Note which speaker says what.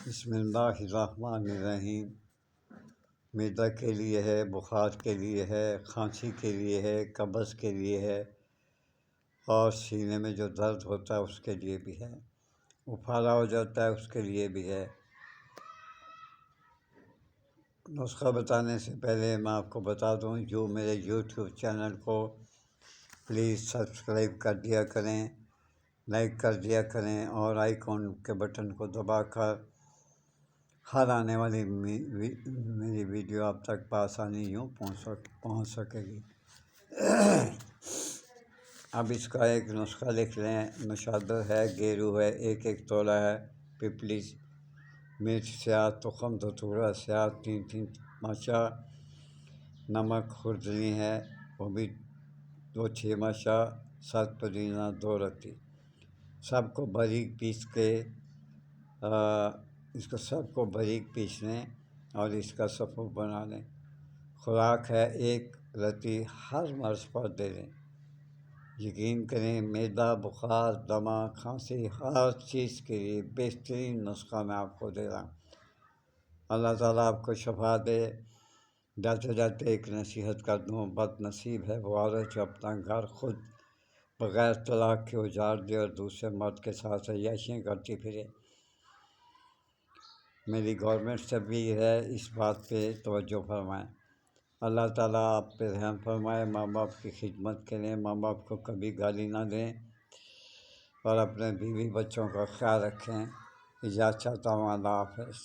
Speaker 1: بسم اللہ الرحمن الرحیم۔ معدہ کے لیے ہے، بخار کے لیے ہے، کھانسی کے لیے ہے، قبض کے لیے ہے، اور سینے میں جو درد ہوتا ہے اس کے لیے بھی ہے، افارا ہو جاتا ہے اس کے لیے بھی ہے۔ نسخہ بتانے سے پہلے میں آپ کو بتا دوں، جو میرے یوٹیوب چینل کو پلیز سبسکرائب کر دیا کریں، لائک کر دیا کریں، اور آئیکن کے بٹن کو دبا کر ہر آنے والی میری ویڈیو آپ تک بآسانی یوں پہنچ سکے گی۔ اب اس کا ایک نسخہ لکھ لیں۔ مشادر ہے، گیرو ہے، 1 تولہ ہے، پیپلیز، مرچ سیاہ، تخم دھتورا سیاہ 3 ماشا، نمک خوردنی ہے وہ بھی 2 ماشا، 7 پودینہ 2 رتی۔ سب کو باریک پیس کے سب کو باریک پیس لیں اور اس کا سفو بنا لیں۔ خوراک ہے 1 رتی ہر مرض پر دے دیں۔ یقین کریں، معدہ، بخار، دمہ، کھانسی، ہر چیز کے لیے بہترین نسخہ میں آپ کو دے رہا ہوں۔ اللہ تعالیٰ آپ کو شفا دے۔ جاتے جاتے ایک نصیحت کر دوں، بد نصیب ہے وہ عورت جو اپنا گھر خود بغیر طلاق کے اجاڑ دے اور دوسرے مرد کے ساتھ عیاشیاں کرتی پھرے۔ میری گورنمنٹ سے بھی ہے، اس بات پہ توجہ فرمائیں۔ اللہ تعالیٰ آپ پہ رحم فرمائے۔ ماں باپ کی خدمت کریں، ماں باپ کو کبھی گالی نہ دیں، اور اپنے بیوی بچوں کا خیال رکھیں۔ اجازت چاہتا ہوں، اللہ حافظ۔